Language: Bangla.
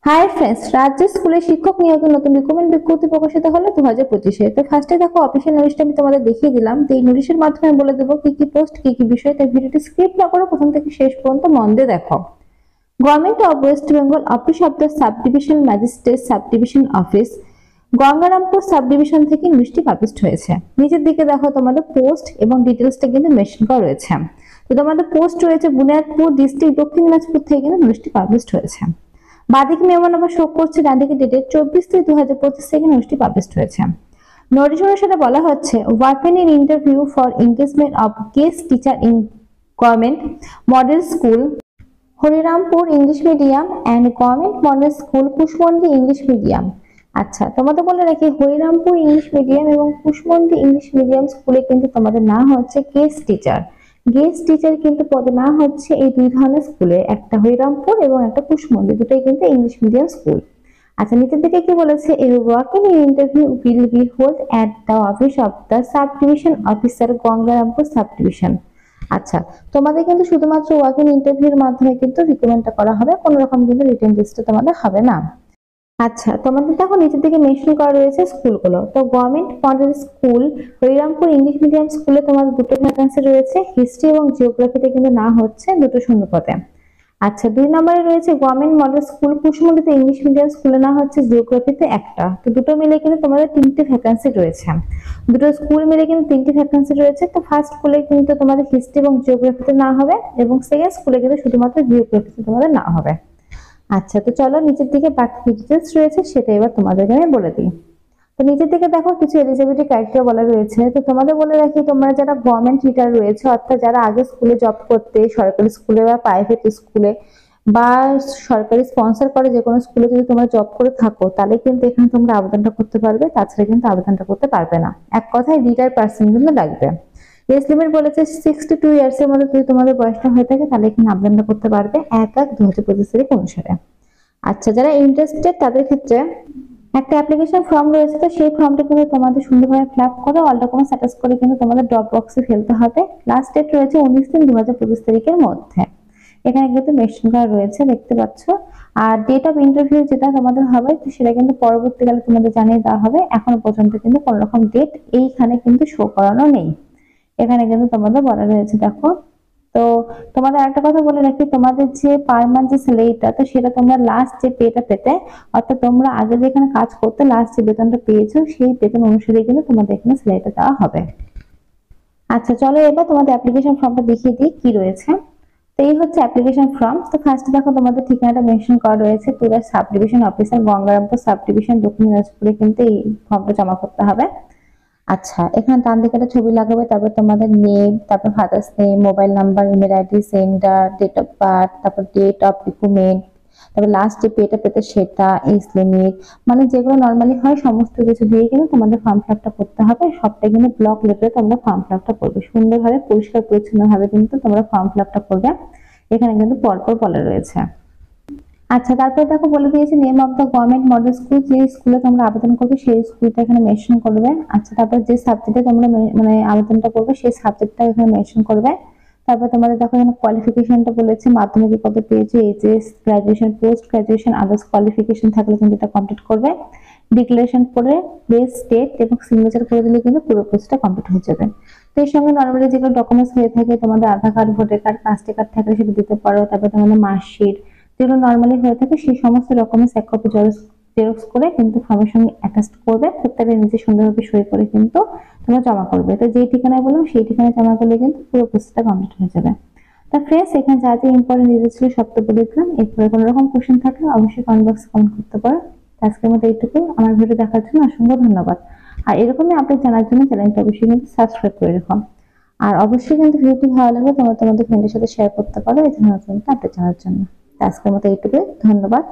হাই ফ্রেন্ডস, রাজ্য স্কুলে শিক্ষক নিয়োগের নতুন রিক্রুটমেন্ট বিজ্ঞপ্তি প্রকাশিত হলো 2025-এ। তো ফার্স্টে দেখো অফিসিয়াল নোটিশটা আমি তোমাদের দেখিয়ে দিলাম। তো এই নোটিশের মাধ্যমে আমি বলে দেবো কি কি পোস্ট, কি কি বিষয়। তাই ভিডিওটি স্কিপ না করে প্রথম থেকে শেষ পর্যন্ত মন দিয়ে দেখো। Government of West Bengal office of the sub division magistrate sub division office Gangarampur sub division থেকে নিউজটি পাবলিশড হয়েছে। নিচের দিকে দেখো তোমাদের পোস্ট এবং ডিটেলসটা কিন্তু মেনশন করা রয়েছে। তো তোমাদের পোস্ট রয়েছে বুনিয়াদপুর ডিস্ট্রিক্ট, দক্ষিণ দিনাজপুর থেকে কিন্তু নিউজটি পাবলিশড হয়েছে। বাদিকে মেমো নাম্বার শো করছে, ডান দিকে ডেটেড 24/3/2025 থেকে নিউজটি পাবলিশড হয়েছে। নোটিশ অনুসারে বলা হচ্ছে working in interview for engagement of guest teacher in government model school Harirampur English medium and government model school Kushmandi English medium. আচ্ছা, তোমাদের বলে রাখি হরিরামপুর ইংলিশ মিডিয়াম এবং কুশমন্ডি ইংলিশ মিডিয়াম স্কুলে কিন্তু তোমাদের না হচ্ছে গেস্ট টিচার। গেস্ট টিচার কিন্তু পদে না হচ্ছে এই দুই ধরনের স্কুলে, একটা হরিরামপুর এবং একটা কুশমন্ডি, দুটোই কিন্তু ইংলিশ মিডিয়াম স্কুল। আচ্ছা, নিচের দিকে কি বলেছে, a walking interview will be hold at the office of the sub division officer Gangarampur sub division. আচ্ছা, তোমাদের কিন্তু শুধুমাত্র ওয়াকিং ইন্টারভিউর মাধ্যমে কিন্তু রিক্রুটমেন্টটা করা হবে, কোনো রকম কিন্তু রিটেন টেস্টে তোমাদের হবে না। আচ্ছা, তোমাদের দেখো নিচের দিকে মেনশন করা রয়েছে স্কুলগুলো। তো government model school Harirampur English medium স্কুলে তোমাদের দুটো ভ্যাকান্সি রয়েছে, হিস্ট্রি এবং জিওগ্রাফিতে কিন্তু না হচ্ছে দুটো শূন্য পদে। আচ্ছা, 2 নম্বরে রয়েছে গভর্নমেন্ট মডেল স্কুল কুশমন্ডিতে ইংলিশ মিডিয়াম স্কুলে না হচ্ছে জিওগ্রাফিতে একটা। তো দুটো মিলে কিন্তু তোমাদের তিনটে ভ্যাকান্সি রয়েছে, দুটো স্কুল মিলে কিন্তু তিনটে ভ্যাকান্সি রয়েছে। তো ফার্স্ট স্কুলে কিন্তু তোমাদের হিস্ট্রি এবং জিওগ্রাফিতে না হবে এবং সেকেন্ড স্কুলে কিন্তু শুধুমাত্র জিওগ্রাফিতে তোমাদের না হবে। আচ্ছা, তো চলো নিচের দিকে বাকি ডিটেলস রয়েছে সেটা এবার তোমাদেরকে আমি বলে দিই। তো নিচের দিকে দেখো কিছু এলিজিবিলিটি ক্রাইটেরিয়া বলা রয়েছে। তো তোমাদের বলে রাখি, তোমরা যারা গভর্নমেন্ট টিচার রয়েছে, অর্থাৎ যারা আগে স্কুলে জব করতে, সরকারি স্কুলে বা প্রাইভেট স্কুলে বা সরকারি স্পন্সর করে যে কোনো স্কুলে যদি তোমরা জব করে থাকো, তাহলে কিন্তু এখানে তোমরা আবেদনটা করতে পারবে, তাছাড়া কিন্তু আবেদনটা করতে পারবে না। এক কথায় রিটায়ার পার্সন কিন্তু লাগবে। এজ লিমিট বলেছে 62 ইয়ার্স এর মধ্যে যদি তোমাদের বয়সটা হয়ে থাকে তাহলে এখানে আবেদনটা করতে পারবে 1/1/2025 তারিখ অনুসারে। আচ্ছা, যারা ইন্টারেস্টেড তাদের ক্ষেত্রে একটা অ্যাপ্লিকেশন ফর্ম রয়েছে। তো সেই ফর্মটা কিন্তু তোমাদের সুন্দরভাবে ফিল আপ করে অল ডকুমেন্টস অ্যাটাচ করে কিন্তু তোমাদের ড্রপ বক্সে ফেলতে হবে। লাস্ট ডেট রয়েছে 19/3/2025 তারিখের মধ্যে। এখানে কিন্তু মেনশন করা রয়েছে, দেখতে পাচ্ছ। আর ডেট অফ ইন্টারভিউ যেটা তোমাদের হবে সেটা কিন্তু পরবর্তীকালে তোমাদের জানিয়ে দেওয়া হবে। এখনো পর্যন্ত কিন্তু কোনো রকম ডেট এইখানে কিন্তু শো করানো নেই। এখানে কিন্তু তোমাদের বলা রয়েছে, দেখো। তো তোমাদের একটা কথা বলে রাখি, তোমাদের যে পার মান্থ যে স্যালারিটা, তো সেটা তোমরা লাস্ট যে পেটা পেতে, অর্থাৎ তোমরা আগে যেখানে কাজ করতে লাস্ট যে বেতনটা পেয়েছো সেই বেতন অনুসারে কিন্তু তোমাদের এখানে স্যালারিটা দেওয়া হবে। আচ্ছা, চলো এবার তোমাদের অ্যাপ্লিকেশন ফর্মটা দেখিয়ে দিই কি রয়েছে। তো এই হচ্ছে অ্যাপ্লিকেশন ফর্ম। তো ফার্স্ট দেখো তোমাদের ঠিকানাটা মেনশন করা রয়েছে, তোরা sub division officer Gangarampur sub division দক্ষিণ দিনাজপুরে কিন্তু এই ফর্মটা জমা করতে হবে। আচ্ছা, এখানে ডান দিকে একটা ছবি লাগাবে, তারপর তোমাদের নেম, তারপর father's name, mobile number, email ID, sender, date of birth, তারপর ডেট অফ রিক্রুটমেন্ট, তারপর লাস্ট যে পেটা পেতে সেটা, এজ লিমিট, মানে যেগুলো নর্মালি হয় সমস্ত কিছু দিয়ে কিন্তু তোমাদের ফর্ম ফিল আপটা করতে হবে। সবটা কিন্তু ব্লক লেভেলে তোমরা ফর্ম ফিল আপটা করবে, সুন্দরভাবে পরিষ্কার পরিচ্ছন্ন ভাবে কিন্তু তোমরা ফর্ম ফিল আপটা করবে। এখানে কিন্তু পরপর বলা রয়েছে। আচ্ছা, তারপরে দেখো বলে দিয়েছে name of the government model school, যে স্কুলে তোমরা আবেদন করবে সেই স্কুলটা এখানে মেনশন করবে। আচ্ছা, তারপর যে সাবজেক্টে তোমরা মানে আবেদনটা করবে সেই সাবজেক্টটা এখানে মেনশন করবে। তারপর তোমাদের দেখো এখানে কোয়ালিফিকেশনটা বলেছে, মাধ্যমিকে কত পেয়েছো, HS, graduation, post graduation, others qualification থাকলে কিন্তু এটা কমপ্লিট করবে। ডিক্লারেশন করে প্লেস, ডেট এবং সিগনেচার করে দিলে কিন্তু পুরো কোর্সটা কমপ্লিট হয়ে যাবে। তো এর সঙ্গে নর্মালি যেগুলো ডকুমেন্টস হয়ে থাকে, তোমাদের Aadhaar card, voter card, caste card থাকলে সেটা দিতে পারো। তারপর তোমাদের মার্কশিট যেগুলো নর্মালি হয়ে থাকে সেই সমস্ত ডকুমেন্টস এক কপি জেরক্স করে কিন্তু ফর্মের সঙ্গে অ্যাটাচ করবে, প্রত্যেকটা নিজে সুন্দরভাবে সই করে কিন্তু তোমরা জমা করবে। তো যেই ঠিকানায় বললাম সেই ঠিকানায় জমা করলে কিন্তু পুরো প্রসেসটা কমপ্লিট হয়ে যাবে। তা ফ্রেন্ডস, এখানে যা যা ইম্পর্টেন্ট ডিটেলস ছিল সব তো বলে দিলাম। এরপরে কোনো রকম কোশ্চেন থাকলে অবশ্যই কমেন্ট বক্সে কমেন্ট করতে পারো। আজকের মতো এইটুকু। আমার ভিডিও দেখার জন্য অসংখ্য ধন্যবাদ। আর এরকমই আপডেট জানার জন্য চ্যানেলটা অবশ্যই কিন্তু সাবস্ক্রাইব করে রেখো। আর অবশ্যই কিন্তু ভিডিওটি ভালো লাগলে তোমরা তোমাদের ফ্রেন্ডের সাথে শেয়ার করতে পারো এই ধরনের আপডেট জানার জন্য। আজকের মতো এইটুকুই, ধন্যবাদ।